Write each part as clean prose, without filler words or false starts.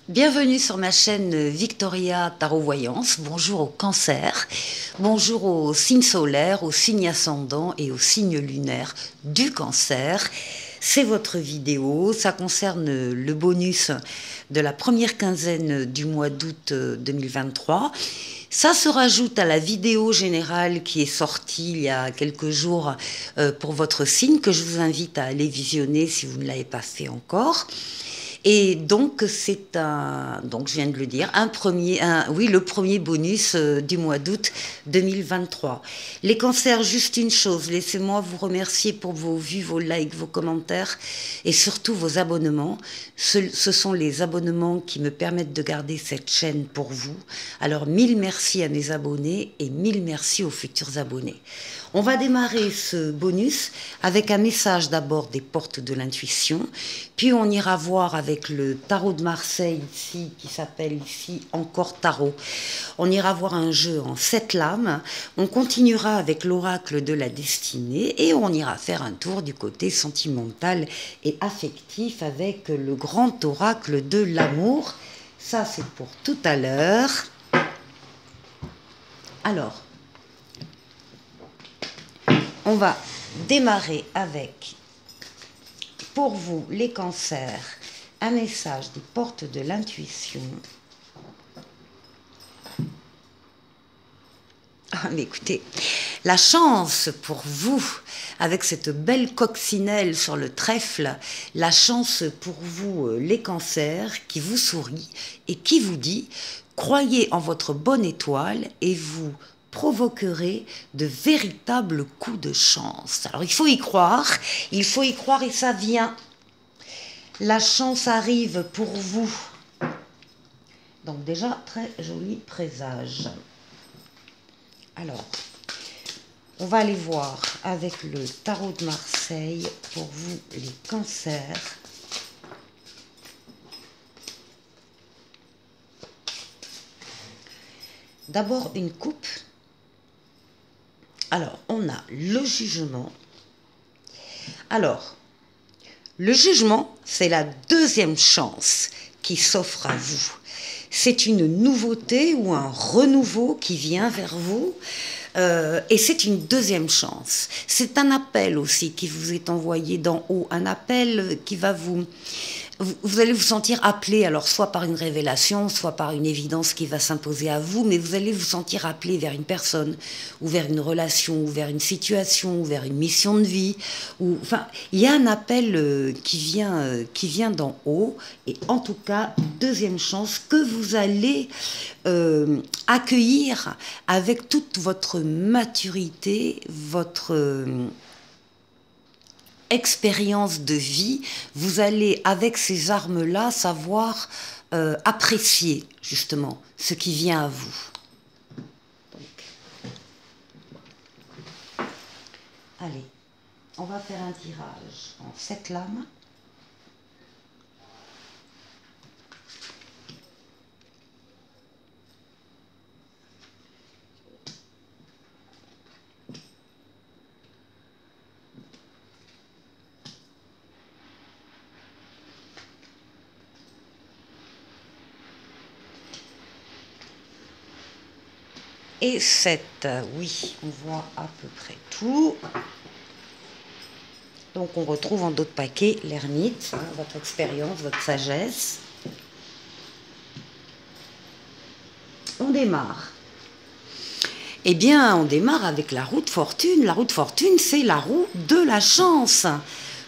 Bienvenue sur ma chaîne Victoria Tarot Voyance. Bonjour au cancer, bonjour aux signes solaires, aux signes ascendants et aux signes lunaires du cancer. C'est votre vidéo, ça concerne le bonus de la première quinzaine du mois d'août 2023. Ça se rajoute à la vidéo générale qui est sortie il y a quelques jours pour votre signe, que je vous invite à aller visionner si vous ne l'avez pas fait encore. Et donc, c'est donc je viens de le dire, le premier bonus du mois d'août 2023. Les cancers, juste une chose, laissez-moi vous remercier pour vos vues, vos likes, vos commentaires et surtout vos abonnements. Ce sont les abonnements qui me permettent de garder cette chaîne pour vous. Alors, mille merci à mes abonnés et mille merci aux futurs abonnés. On va démarrer ce bonus avec un message d'abord des portes de l'intuition, puis on ira voir avec le tarot de Marseille ici, qui s'appelle ici encore tarot. On ira voir un jeu en 7 lames, on continuera avec l'oracle de la destinée et on ira faire un tour du côté sentimental et affectif avec le grand oracle de l'amour. Ça c'est pour tout à l'heure. Alors, on va démarrer avec, pour vous les cancers, un message des portes de l'intuition. Ah mais écoutez, la chance pour vous, avec cette belle coccinelle sur le trèfle, la chance pour vous les cancers qui vous sourit et qui vous dit « Croyez en votre bonne étoile et vous provoquerez de véritables coups de chance. » Alors il faut y croire et ça vient. La chance arrive pour vous. Donc déjà, très joli présage. Alors, on va aller voir avec le tarot de Marseille pour vous les cancers. D'abord une coupe. Alors, on a le jugement. Alors, le jugement, c'est la deuxième chance qui s'offre à vous. C'est une nouveauté ou un renouveau qui vient vers vous. Et c'est une deuxième chance. C'est un appel aussi qui vous est envoyé d'en haut. Un appel qui va vous allez vous sentir appelé, alors soit par une révélation, soit par une évidence qui va s'imposer à vous, mais vous allez vous sentir appelé vers une personne, ou vers une relation, ou vers une situation, ou vers une mission de vie. Enfin, il y a un appel qui vient d'en haut, et en tout cas, deuxième chance que vous allez accueillir avec toute votre maturité, votre expérience de vie. Vous allez, avec ces armes-là, savoir apprécier, justement, ce qui vient à vous. Donc, allez, on va faire un tirage en 7 lames. Et 7, oui, on voit à peu près tout. Donc on retrouve en dos de paquet l'ermite, hein, votre expérience, votre sagesse. On démarre. Eh bien, on démarre avec la roue de fortune. La roue de fortune, c'est la roue de la chance.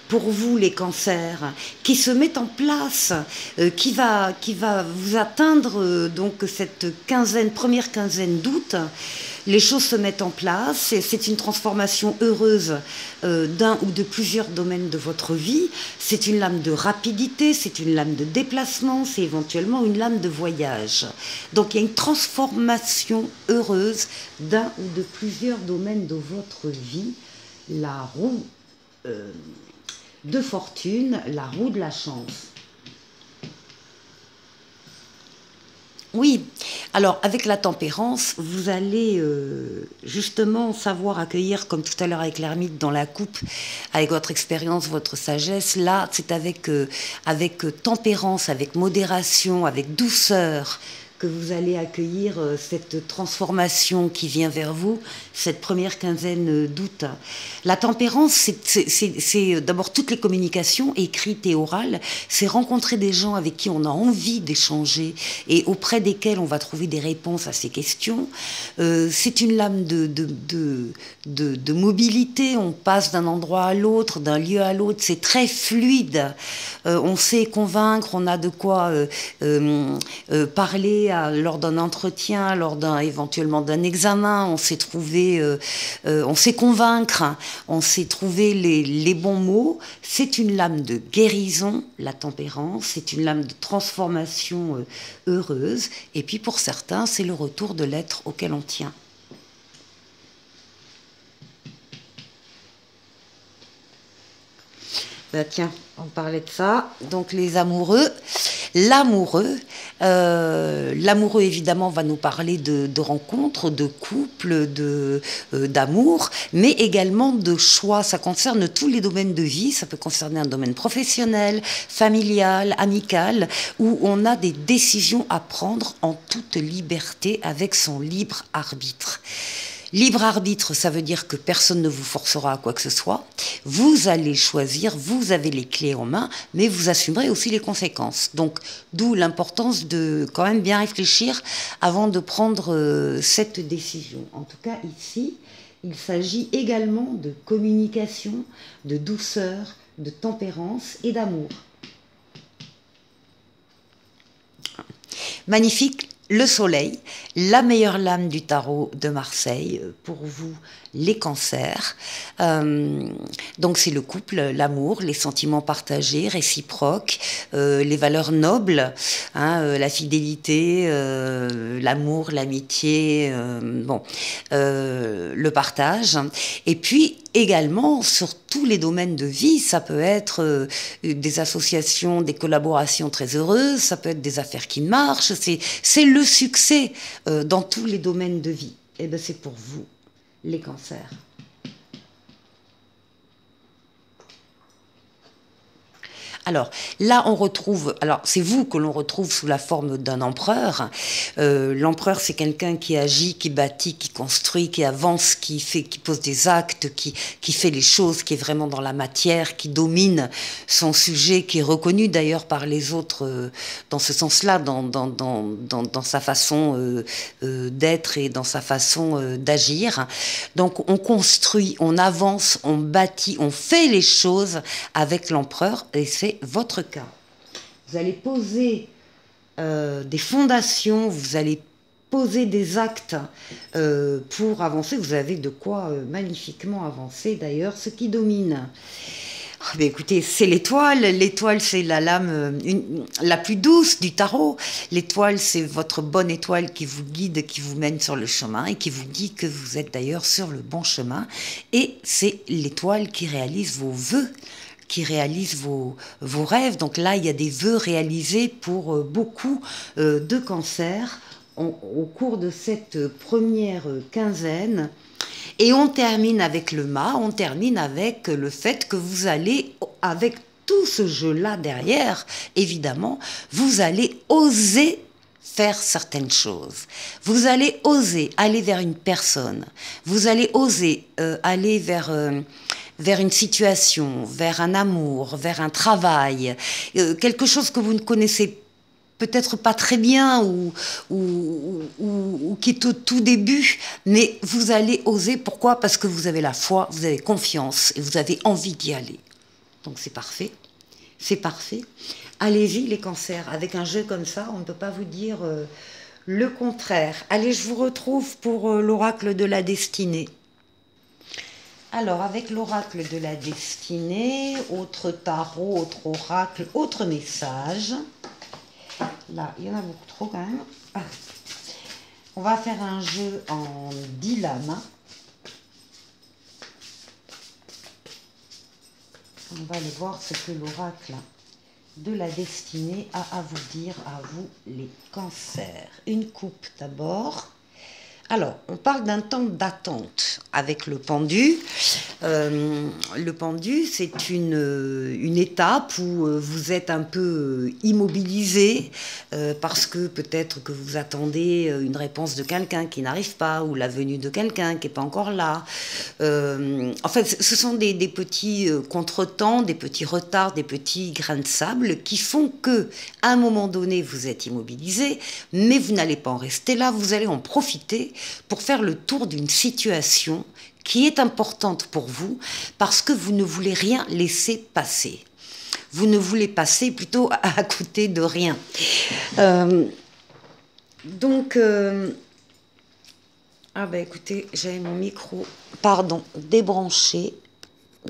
Pour vous, les cancers, qui se met en place, qui va vous atteindre donc cette première quinzaine d'août. Les choses se mettent en place, c'est une transformation heureuse d'un ou de plusieurs domaines de votre vie. C'est une lame de rapidité, c'est une lame de déplacement, c'est éventuellement une lame de voyage. Donc il y a une transformation heureuse d'un ou de plusieurs domaines de votre vie. La roue de fortune, la roue de la chance. Oui, Alors, avec la tempérance, vous allez justement savoir accueillir, comme tout à l'heure avec l'ermite dans la coupe, avec votre expérience, votre sagesse. Là, c'est avec tempérance, avec modération, avec douceur, que vous allez accueillir cette transformation qui vient vers vous, cette première quinzaine d'août. La tempérance, c'est d'abord toutes les communications écrites et orales, c'est rencontrer des gens avec qui on a envie d'échanger et auprès desquels on va trouver des réponses à ces questions. C'est une lame de mobilité, on passe d'un endroit à l'autre, d'un lieu à l'autre, c'est très fluide. On sait convaincre, on a de quoi parler lors d'un entretien, éventuellement d'un examen, on sait on sait convaincre, on sait trouver les bons mots. C'est une lame de guérison, la tempérance, c'est une lame de transformation heureuse. Et puis pour certains, c'est le retour de l'être auquel on tient. Ben tiens, on parlait de ça. Donc les amoureux, l'amoureux évidemment va nous parler de rencontres, de couples, d'amour, mais également de choix. Ça concerne tous les domaines de vie. Ça peut concerner un domaine professionnel, familial, amical, où on a des décisions à prendre en toute liberté avec son libre arbitre. Libre arbitre, ça veut dire que personne ne vous forcera à quoi que ce soit. Vous allez choisir, vous avez les clés en main, mais vous assumerez aussi les conséquences. Donc, d'où l'importance de quand même bien réfléchir avant de prendre cette décision. En tout cas, ici, il s'agit également de communication, de douceur, de tempérance et d'amour. Magnifique. Le soleil, la meilleure lame du tarot de Marseille, pour vous, les cancers. Donc c'est le couple, l'amour, les sentiments partagés, réciproques, les valeurs nobles, hein, la fidélité, l'amour, l'amitié, le partage. Et puis également, sur tous les domaines de vie, ça peut être des associations, des collaborations très heureuses, ça peut être des affaires qui marchent, c'est le succès dans tous les domaines de vie. Et bien c'est pour vous, les cancers. Alors là, on retrouve, alors c'est vous que l'on retrouve sous la forme d'un empereur. L'empereur, c'est quelqu'un qui agit, qui bâtit, qui construit, qui avance, qui pose des actes, qui fait les choses, qui est vraiment dans la matière, qui domine son sujet, qui est reconnu d'ailleurs par les autres dans ce sens-là, dans sa façon d'être et dans sa façon d'agir. Donc on construit, on avance, on bâtit, on fait les choses avec l'empereur et c'est votre cas. Vous allez poser des fondations, vous allez poser des actes pour avancer. Vous avez de quoi magnifiquement avancer d'ailleurs. Ce qui domine, mais écoutez, c'est l'étoile. L'étoile, c'est la lame la plus douce du tarot. L'étoile, c'est votre bonne étoile qui vous guide, qui vous mène sur le chemin et qui vous dit que vous êtes d'ailleurs sur le bon chemin. Et c'est l'étoile qui réalise vos vœux, qui réalise vos rêves. Donc là, il y a des vœux réalisés pour beaucoup de cancers au cours de cette première quinzaine. Et on termine avec le mât, on termine avec le fait que vous allez, avec tout ce jeu-là derrière, évidemment, vous allez oser faire certaines choses. Vous allez oser aller vers une personne. Vous allez oser aller vers une situation, vers un amour, vers un travail, quelque chose que vous ne connaissez peut-être pas très bien ou qui est au tout début, mais vous allez oser. Pourquoi? Parce que vous avez la foi, vous avez confiance et vous avez envie d'y aller. Donc c'est parfait, c'est parfait. Allez-y les cancers, avec un jeu comme ça, on ne peut pas vous dire le contraire. Allez, je vous retrouve pour l'oracle de la destinée. Alors, avec l'oracle de la destinée, autre tarot, autre oracle, autre message. Là, il y en a beaucoup trop quand même. Ah. On va faire un jeu en 10 lames. On va aller voir ce que l'oracle de la destinée a à vous dire, à vous les cancers. Une coupe d'abord. Alors, on parle d'un temps d'attente avec le pendu. Le pendu, c'est une étape où vous êtes un peu immobilisé parce que peut-être que vous attendez une réponse de quelqu'un qui n'arrive pas ou la venue de quelqu'un qui n'est pas encore là. En fait, ce sont des petits contretemps, des petits retards, des petits grains de sable qui font que, à un moment donné, vous êtes immobilisé, mais vous n'allez pas en rester là, vous allez en profiter pour faire le tour d'une situation qui est importante pour vous parce que vous ne voulez rien laisser passer. Vous ne voulez passer plutôt à côté de rien. Ah ben écoutez, j'ai mon micro, pardon, débranché.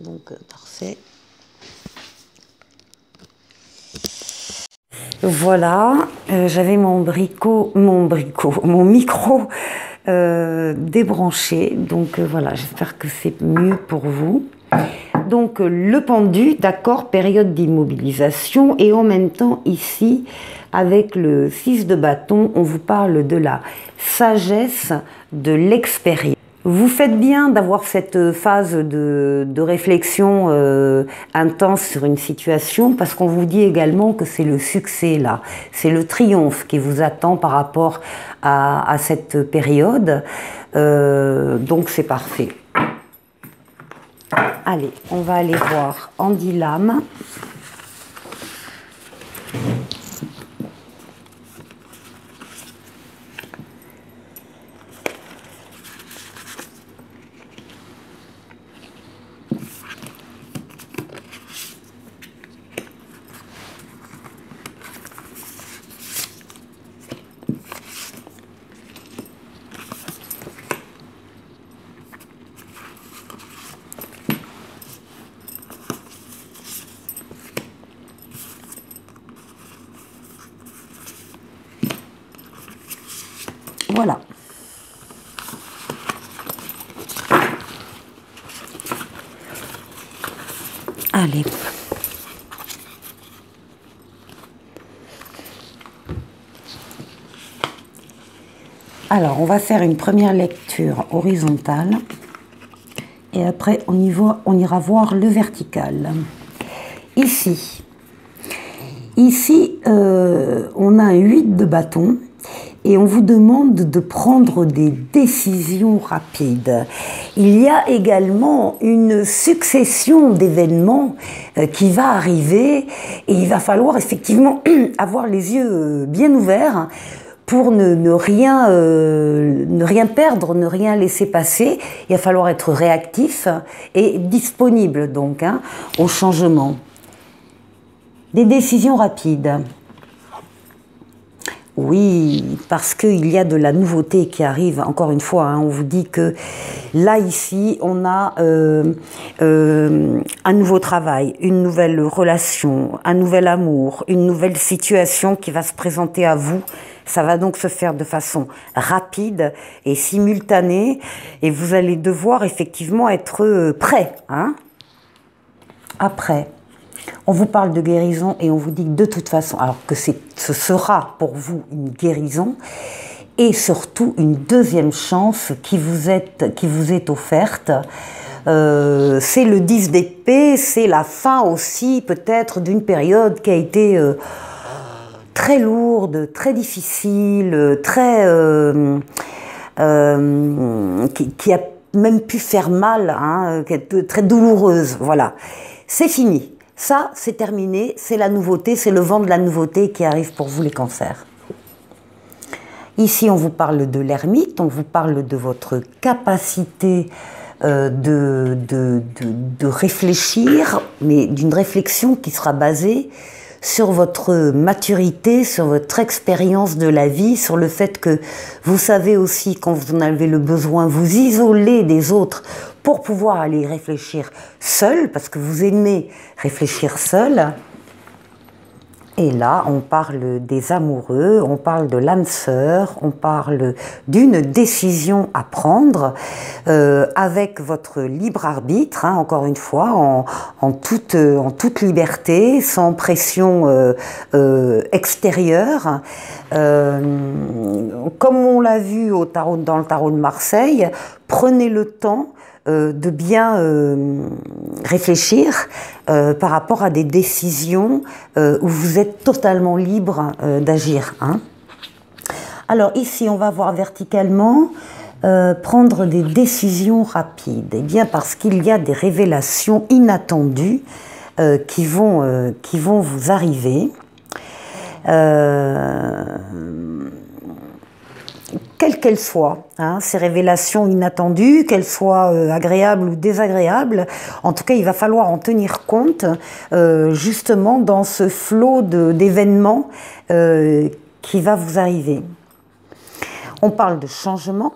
Donc, parfait. Voilà, j'avais mon micro débranché. Donc voilà, j'espère que c'est mieux pour vous. Donc le pendu, d'accord, période d'immobilisation, et en même temps ici, avec le 6 de bâton, on vous parle de la sagesse, de l'expérience. Vous faites bien d'avoir cette phase de réflexion intense sur une situation, parce qu'on vous dit également que c'est le succès là, c'est le triomphe qui vous attend par rapport à cette période, donc c'est parfait. Allez, on va aller voir Andy Lam. Voilà. Allez. Alors, on va faire une première lecture horizontale et après on ira voir le vertical. Ici, on a un 8 de bâton. Et on vous demande de prendre des décisions rapides. Il y a également une succession d'événements qui va arriver et il va falloir effectivement avoir les yeux bien ouverts pour ne rien perdre, ne rien laisser passer. Il va falloir être réactif et disponible donc au changement. Des décisions rapides. Oui, parce qu'il y a de la nouveauté qui arrive, encore une fois, on vous dit que là, ici, on a un nouveau travail, une nouvelle relation, un nouvel amour, une nouvelle situation qui va se présenter à vous. Ça va donc se faire de façon rapide et simultanée et vous allez devoir effectivement être prêt. Après, on vous parle de guérison et on vous dit que de toute façon, alors que ce sera pour vous une guérison et surtout une deuxième chance qui vous est offerte. C'est le 10 d'épée, c'est la fin aussi peut-être d'une période qui a été très lourde, très difficile, très qui a même pu faire mal, qui est très douloureuse. Voilà, c'est fini. Ça, c'est terminé, c'est la nouveauté, c'est le vent de la nouveauté qui arrive pour vous les cancers. Ici, on vous parle de l'ermite, on vous parle de votre capacité de réfléchir, mais d'une réflexion qui sera basée sur votre maturité, sur votre expérience de la vie, sur le fait que vous savez aussi, quand vous en avez le besoin, vous isoler des autres pour pouvoir aller réfléchir seul, parce que vous aimez réfléchir seul. Et là, on parle des amoureux, on parle de l'âme sœur, on parle d'une décision à prendre avec votre libre arbitre, hein, encore une fois, en toute liberté, sans pression extérieure. Comme on l'a vu dans le tarot de Marseille, prenez le temps de bien réfléchir par rapport à des décisions où vous êtes totalement libre d'agir. Hein. Alors ici, on va voir verticalement prendre des décisions rapides. Eh bien, parce qu'il y a des révélations inattendues qui vont vous arriver. Quelles qu'elles soient, hein, ces révélations inattendues, qu'elles soient agréables ou désagréables, en tout cas, il va falloir en tenir compte justement dans ce flot d'événements qui va vous arriver. On parle de changement.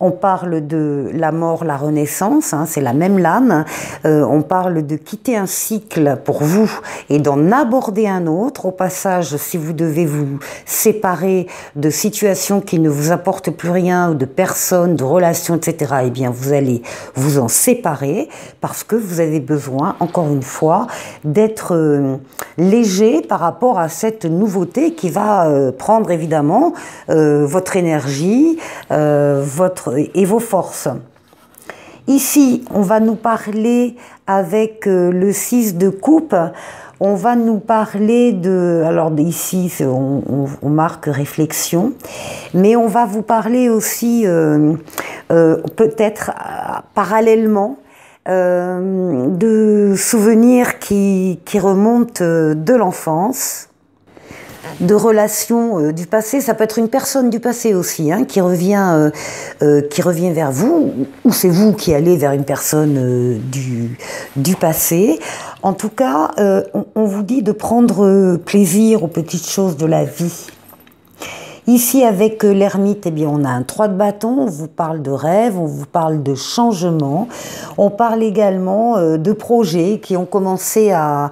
On parle de la mort, la renaissance, hein, c'est la même lame. On parle de quitter un cycle pour vous et d'en aborder un autre. Au passage, si vous devez vous séparer de situations qui ne vous apportent plus rien, ou de personnes, de relations, etc., eh bien, vous allez vous en séparer parce que vous avez besoin, encore une fois, d'être léger par rapport à cette nouveauté qui va prendre évidemment votre énergie, et vos forces. Ici, on va nous parler avec le 6 de coupe, on va nous parler de... Alors ici, on marque réflexion, mais on va vous parler aussi, peut-être parallèlement, de souvenirs qui remontent de l'enfance, de relations du passé. Ça peut être une personne du passé aussi, hein, qui revient vers vous, ou c'est vous qui allez vers une personne du passé. En tout cas, on vous dit de prendre plaisir aux petites choses de la vie. Ici, avec l'ermite, eh bien, on a un 3 de bâton, on vous parle de rêve, on vous parle de changement, on parle également de projets qui ont commencé à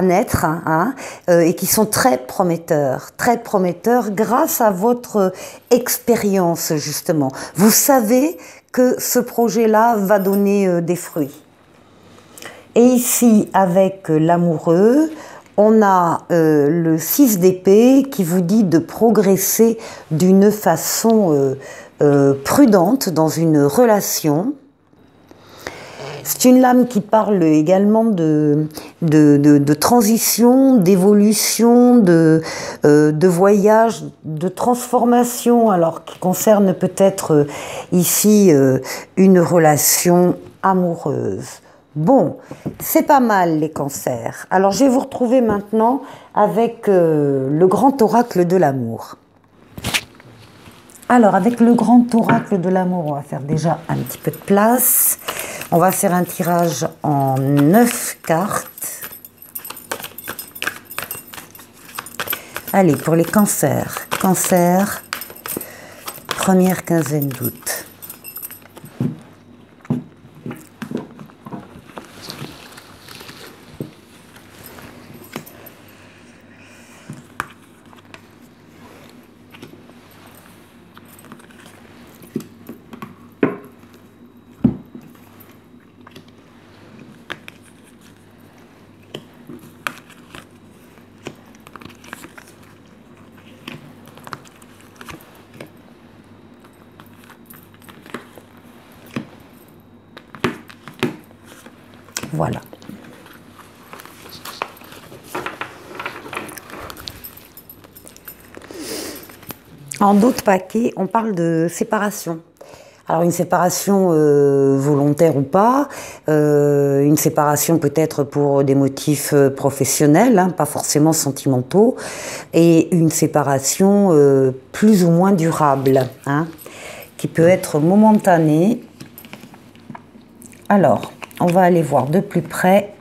naître, hein, et qui sont très prometteurs grâce à votre expérience, justement. Vous savez que ce projet-là va donner des fruits. Et ici, avec l'amoureux, on a le 6 d'épée qui vous dit de progresser d'une façon prudente dans une relation. C'est une lame qui parle également de transition, d'évolution, de voyage, de transformation, alors qui concerne peut-être ici une relation amoureuse. Bon, c'est pas mal les cancers. Alors je vais vous retrouver maintenant avec le grand oracle de l'amour. Alors avec le grand oracle de l'amour, on va faire déjà un petit peu de place. On va faire un tirage en 9 cartes. Allez, pour les cancers. Cancer, première quinzaine d'août. Voilà. En d'autres paquets, on parle de séparation. Alors une séparation volontaire ou pas, une séparation peut-être pour des motifs professionnels, hein, pas forcément sentimentaux, et une séparation plus ou moins durable, hein, qui peut être momentanée. Alors, on va aller voir de plus près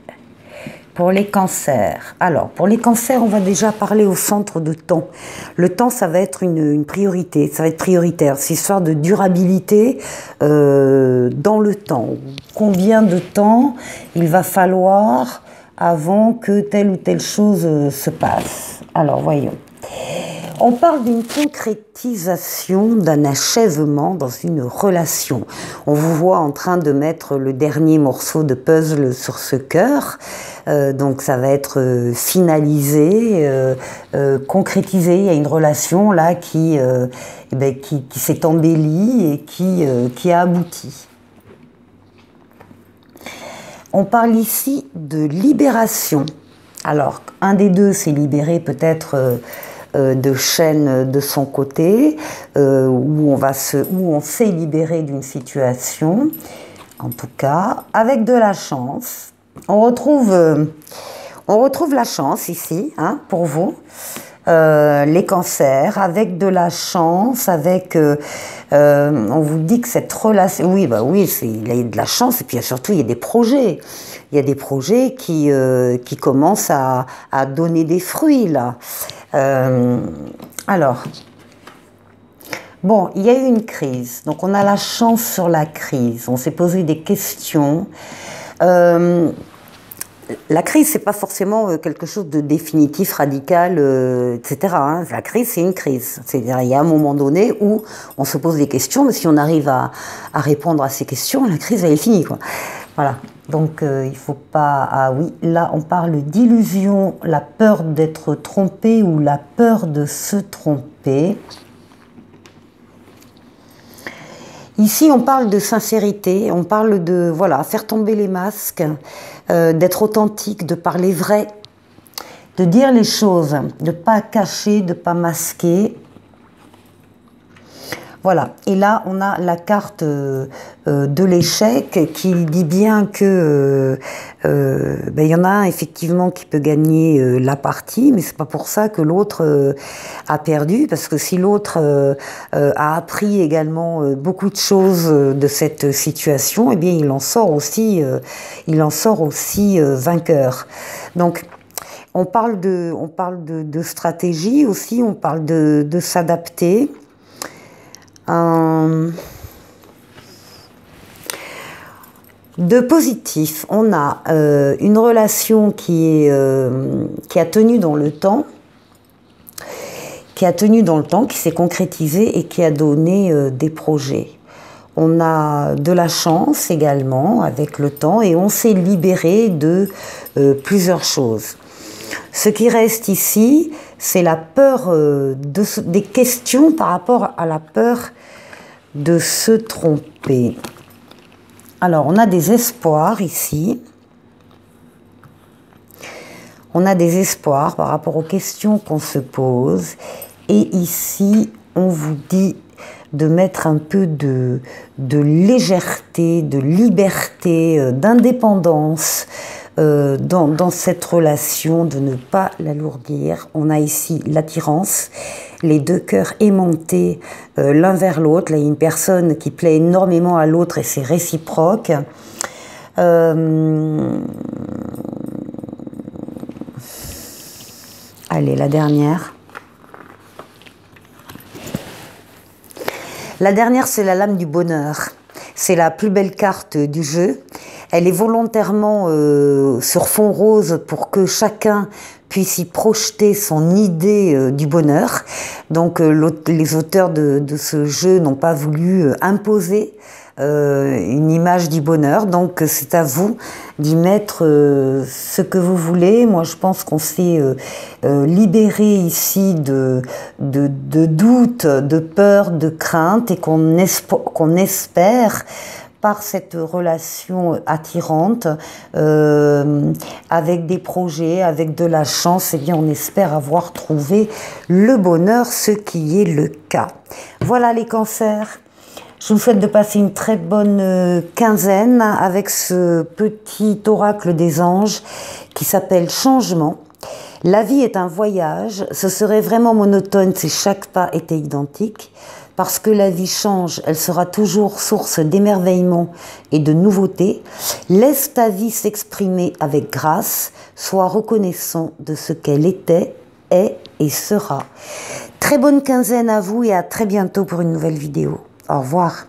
pour les cancers. Alors, pour les cancers, on va déjà parler au centre de temps. Le temps, ça va être une priorité, ça va être prioritaire. C'est histoire de durabilité dans le temps. Combien de temps il va falloir avant que telle ou telle chose se passe. Alors, voyons. On parle d'une concrétisation, d'un achèvement dans une relation. On vous voit en train de mettre le dernier morceau de puzzle sur ce cœur. Donc ça va être finalisé, concrétisé. Il y a une relation là qui s'est embellie et qui a abouti. On parle ici de libération. Alors, un des deux s'est libéré peut-être de chaînes de son côté, où on s'est libéré d'une situation, en tout cas, avec de la chance. On retrouve la chance ici, hein, pour vous, les cancers, avec de la chance, avec... on vous dit que cette relation... Oui, bah oui, il y a de la chance, et puis surtout, il y a des projets. Il y a des projets qui commencent à donner des fruits, là. Alors, bon, il y a eu une crise. Donc, on a la chance sur la crise. On s'est posé des questions. La crise, c'est pas forcément quelque chose de définitif, radical, etc. Hein. La crise, c'est une crise. C'est-à-dire, il y a un moment donné où on se pose des questions, mais si on arrive à répondre à ces questions, la crise, elle est finie, quoi. Voilà. Donc, il faut pas... Ah oui, là, on parle d'illusion, la peur d'être trompé ou la peur de se tromper. Ici, on parle de sincérité, on parle de, voilà, faire tomber les masques, d'être authentique, de parler vrai, de dire les choses, de ne pas cacher, de ne pas masquer. Voilà, et là, on a la carte de l'échec qui dit bien que il y en a un effectivement qui peut gagner la partie, mais c'est pas pour ça que l'autre a perdu, parce que si l'autre a appris également beaucoup de choses de cette situation, eh bien il en sort aussi vainqueur. Donc on parle de stratégie aussi, on parle de s'adapter. De positif, on a une relation qui a tenu dans le temps, qui s'est concrétisée et qui a donné des projets. On a de la chance également avec le temps et on s'est libéré de plusieurs choses. Ce qui reste ici, c'est la peur des questions par rapport à la peur de se tromper. Alors, on a des espoirs ici. On a des espoirs par rapport aux questions qu'on se pose. Et ici, on vous dit de mettre un peu de légèreté, de liberté, d'indépendance dans cette relation, de ne pas l'alourdir. On a ici l'attirance, les deux cœurs aimantés l'un vers l'autre. Là, il y a une personne qui plaît énormément à l'autre et c'est réciproque. Allez, la dernière. La dernière, c'est la lame du bonheur. C'est la plus belle carte du jeu. Elle est volontairement sur fond rose pour que chacun puisse y projeter son idée du bonheur. Donc les auteurs de ce jeu n'ont pas voulu imposer une image du bonheur. Donc c'est à vous d'y mettre ce que vous voulez. Moi je pense qu'on s'est libéré ici de doutes, de peur, de crainte et qu'on espère par cette relation attirante, avec des projets, avec de la chance, eh bien on espère avoir trouvé le bonheur, ce qui est le cas. Voilà les cancers. Je vous souhaite de passer une très bonne quinzaine avec ce petit oracle des anges qui s'appelle Changement. La vie est un voyage, ce serait vraiment monotone si chaque pas était identique. Parce que la vie change, elle sera toujours source d'émerveillement et de nouveautés. Laisse ta vie s'exprimer avec grâce, sois reconnaissant de ce qu'elle était, est et sera. Très bonne quinzaine à vous et à très bientôt pour une nouvelle vidéo. Au revoir.